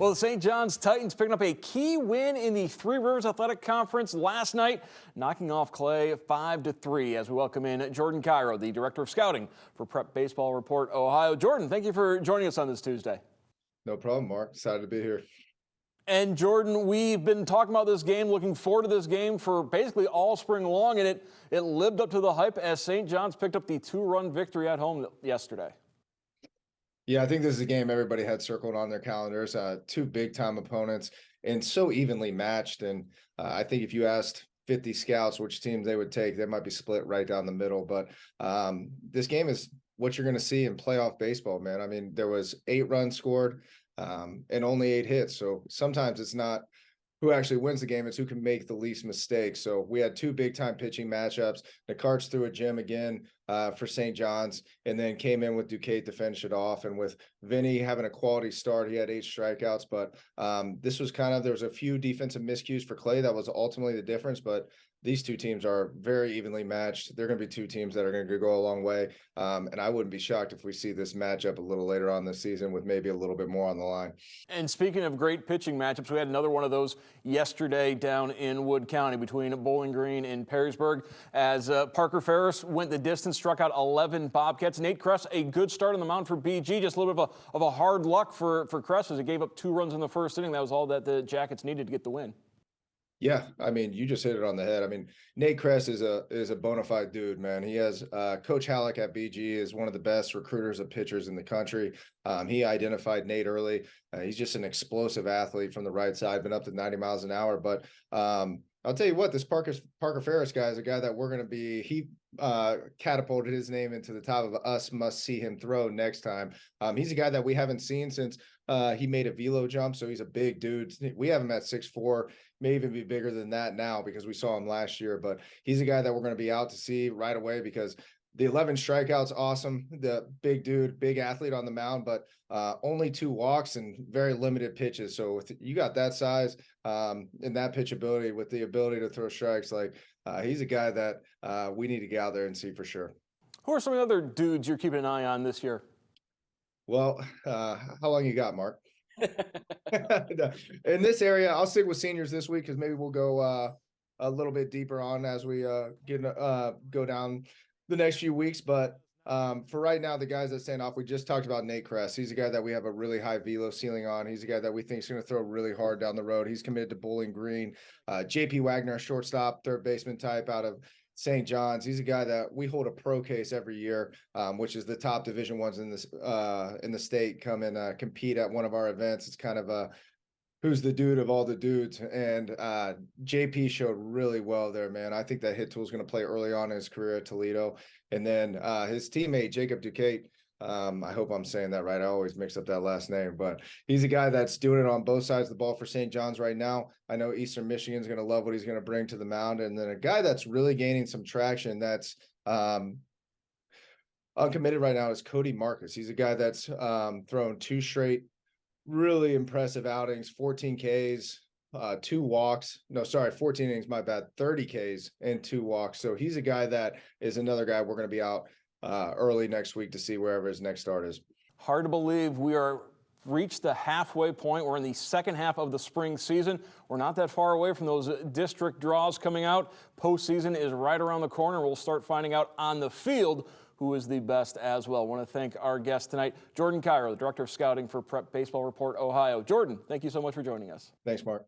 Well, the St. John's Titans picking up a key win in the Three Rivers Athletic Conference last night, knocking off Clay 5-3 as we welcome in Jordan Cairo, the Director of Scouting for Prep Baseball Report Ohio. Jordan, thank you for joining us on this Tuesday. No problem, Mark. Excited to be here. And Jordan, we've been talking about this game, looking forward to this game for basically all spring long, and it lived up to the hype as St. John's picked up the 2-run victory at home yesterday. Yeah, I think this is a game everybody had circled on their calendars. Two big-time opponents and so evenly matched. And I think if you asked 50 scouts which teams they would take, they might be split right down the middle. But this game is what you're going to see in playoff baseball, man. I mean, there was 8 runs scored and only 8 hits. So sometimes it's not who actually wins the game, it's who can make the least mistakes. So we had 2 big-time pitching matchups. Nicarts threw a gem again for St. John's, and then came in with Duquette to finish it off. And with Vinny having a quality start, he had 8 strikeouts. But this was there was a few defensive miscues for Clay. That was ultimately the difference. But these 2 teams are very evenly matched. They're going to be 2 teams that are going to go a long way. And I wouldn't be shocked if we see this matchup a little later on this season with maybe a little bit more on the line. And speaking of great pitching matchups, we had another one of those yesterday down in Wood County between Bowling Green and Perrysburg as Parker Ferris went the distance, struck out 11 Bobcats. Nate Kress, a good start on the mound for BG, just a little bit of a hard luck for Kress as he gave up 2 runs in the first inning. That was all that the Jackets needed to get the win. Yeah, I mean, you just hit it on the head. I mean, Nate Kress is a bona fide dude, man. He has Coach Halleck at BG is one of the best recruiters of pitchers in the country. He identified Nate early. He's just an explosive athlete from the right side, been up to 90 miles an hour. But I'll tell you what, this Parker Ferris guy is a guy that we're going to be. He catapulted his name into the top of us must see him throw next time. He's a guy that we haven't seen since he made a velo jump, so he's a big dude. We have him at 6'4", may even be bigger than that now because we saw him last year. But he's a guy that we're going to be out to see right away because the 11 strikeouts, awesome. The big dude, big athlete on the mound, but only 2 walks and very limited pitches. So if you got that size and that pitch ability with the ability to throw strikes, like he's a guy that we need to get out there and see for sure. Who are some of the other dudes you're keeping an eye on this year? Well, how long you got, Mark? In this area, I'll stick with seniors this week because maybe we'll go a little bit deeper on as we go down the next few weeks. But for right now, the guys that stand off, we just talked about Nate Kress. He's a guy that we have a really high velo ceiling on. He's a guy that we think is going to throw really hard down the road. He's committed to Bowling Green. JP Wagner, shortstop, third baseman type out of St. John's. He's a guy that we hold a pro case every year, which is the top Division I's in the state come and compete at one of our events. It's kind of a who's the dude of all the dudes, and JP showed really well there, man. I think that hit tool is going to play early on in his career at Toledo, and then his teammate Jacob Duquette. I hope I'm saying that right. I always mix up that last name, but he's a guy that's doing it on both sides of the ball for St. John's right now. I know Eastern Michigan's going to love what he's going to bring to the mound. And then a guy that's really gaining some traction that's uncommitted right now is Cody Marcus. He's a guy that's thrown 2 straight really impressive outings, 14 Ks, 2 walks. No, sorry, 14 innings, my bad, 30 Ks and 2 walks. So he's a guy that is another guy we're going to be out early next week to see wherever his next start is. Hard to believe we are reached the halfway point. We're in the second half of the spring season. We're not that far away from those district draws coming out. Postseason is right around the corner. We'll start finding out on the field who is the best as well. I want to thank our guest tonight, Jordan Cairo, the Director of Scouting for Prep Baseball Report Ohio. Jordan, thank you so much for joining us. Thanks, Mark.